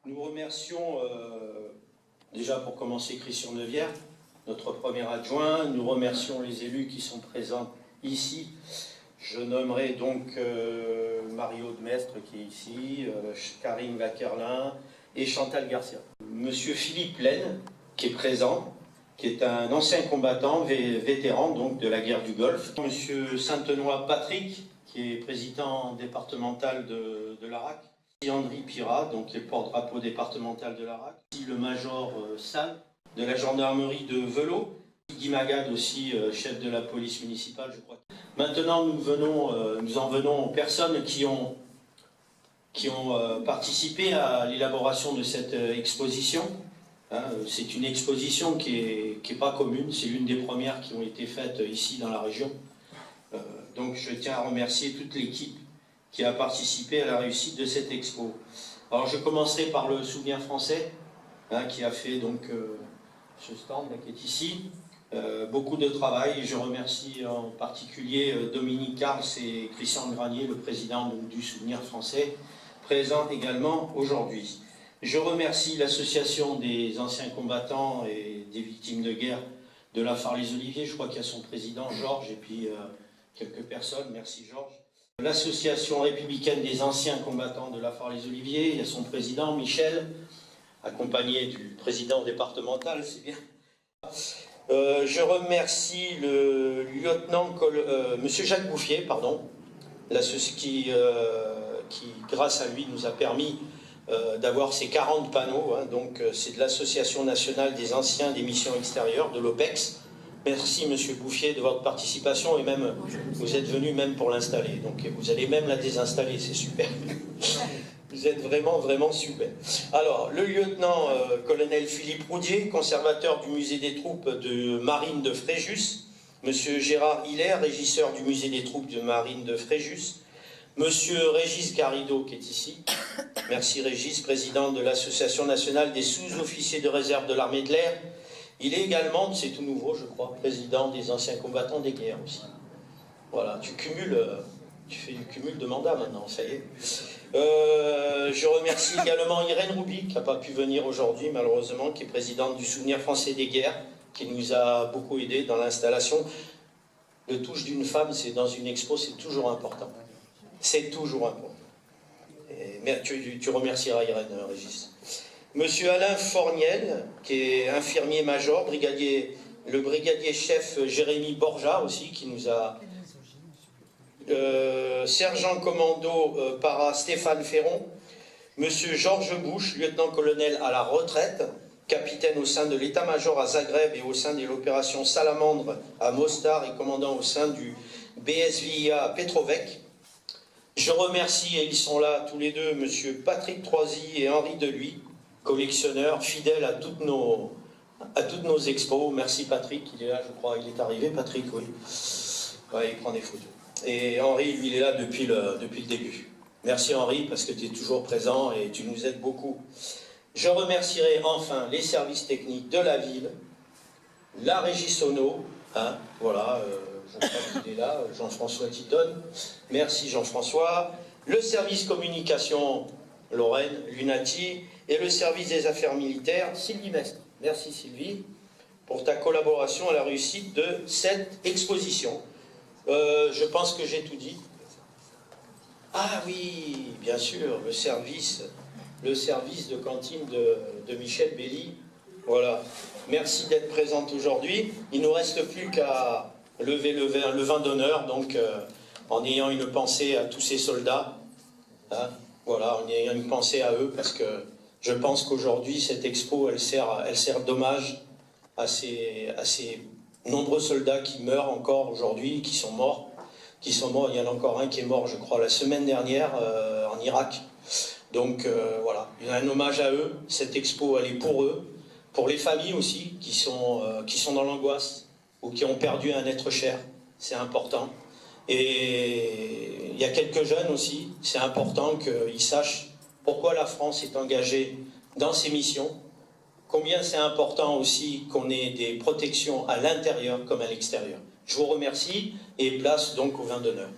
Nous remercions déjà pour commencer Christian Neuvière, notre premier adjoint. Nous remercions les élus qui sont présents ici. Je nommerai donc Mario Demestre qui est ici, Karine Vaquerlin et Chantal Garcia. Monsieur Philippe Laine qui est présent, qui est un ancien combattant, vétéran donc de la guerre du Golfe. Monsieur Saint-Benoît Patrick, qui est président départemental de l'ARAC. André Pirat, donc qui est porte-drapeau départemental de l'ARAC. Le major Sall, de la gendarmerie de Velot. Guy Magade aussi, chef de la police municipale, je crois. Maintenant, nous en venons aux personnes qui ont participé à l'élaboration de cette exposition. C'est une exposition qui est pas commune, c'est l'une des premières qui ont été faites ici dans la région. Donc je tiens à remercier toute l'équipe qui a participé à la réussite de cette expo. Alors je commencerai par le Souvenir français, qui a fait donc ce stand qui est ici. Beaucoup de travail. Je remercie en particulier Dominique Carles et Christian Granier, le président donc, du Souvenir français, présent également aujourd'hui. Je remercie l'association des anciens combattants et des victimes de guerre de la Phare-les-Oliviers. Je crois qu'il y a son président Georges et puis quelques personnes. Merci Georges. L'association républicaine des anciens combattants de la Phare-les-Oliviers, il y a son président Michel, accompagné du président départemental, c'est bien. Je remercie le lieutenant, monsieur Jacques Bouffier, pardon, qui, grâce à lui, nous a permis d'avoir ces 40 panneaux. Donc, c'est de l'Association nationale des anciens des missions extérieures, de l'OPEX. Merci, monsieur Bouffier, de votre participation et même, vous êtes venu même pour l'installer. Donc, vous allez même la désinstaller, c'est super. Vous êtes vraiment, vraiment super. Alors, le lieutenant-colonel Philippe Roudier, conservateur du musée des troupes de marine de Fréjus. Monsieur Gérard Hilaire, régisseur du musée des troupes de marine de Fréjus. Monsieur Régis Garrido, qui est ici. Merci Régis, président de l'Association nationale des sous-officiers de réserve de l'armée de l'air. Il est également, c'est tout nouveau je crois, président des anciens combattants des guerres aussi. Voilà, tu fais du cumul de mandats maintenant, ça y est. Je remercie également Irène Roubi, qui n'a pas pu venir aujourd'hui malheureusement, qui est présidente du Souvenir français des guerres, qui nous a beaucoup aidé dans l'installation. Le touche d'une femme, c'est dans une expo, c'est toujours important. C'est toujours important. Mais tu remercieras Irène, Régis. Monsieur Alain Forniel, qui est infirmier-major, le brigadier-chef Jérémy Borja aussi, qui nous a... sergent commando para Stéphane Ferron, monsieur Georges Bouche, lieutenant-colonel à la retraite, capitaine au sein de l'état-major à Zagreb et au sein de l'opération Salamandre à Mostar et commandant au sein du BSVIA à Petrovec. Je remercie, et ils sont là tous les deux, monsieur Patrick Troisy et Henri Deluy, collectionneurs fidèles à toutes nos expos. Merci Patrick, il est là je crois, il est arrivé Patrick, oui. Ouais, il prend des photos. Et Henri, lui, il est là depuis le début. Merci Henri, parce que tu es toujours présent et tu nous aides beaucoup. Je remercierai enfin les services techniques de la ville, la régie Sono, voilà, je crois qu'il est là, Jean-François Tidonne. Merci Jean-François. Le service communication, Lorraine, Lunati, et le service des affaires militaires, Sylvie Mestre. Merci Sylvie, pour ta collaboration à la réussite de cette exposition. Je pense que j'ai tout dit. Ah oui, bien sûr, le service de cantine de Michel Belli. Voilà. Merci d'être présente aujourd'hui. Il ne nous reste plus qu'à lever le vin d'honneur, donc en ayant une pensée à tous ces soldats. Voilà, en ayant une pensée à eux, parce que je pense qu'aujourd'hui, cette expo, elle sert d'hommage à ces nombreux soldats qui meurent encore aujourd'hui, qui sont morts. Il y en a encore un qui est mort, je crois, la semaine dernière en Irak. Donc voilà, il y a un hommage à eux. Cette expo, elle est pour eux, pour les familles aussi qui sont dans l'angoisse ou qui ont perdu un être cher. C'est important. Et il y a quelques jeunes aussi. C'est important qu'ils sachent pourquoi la France est engagée dans ces missions. Combien c'est important aussi qu'on ait des protections à l'intérieur comme à l'extérieur. Je vous remercie et place donc au vin d'honneur.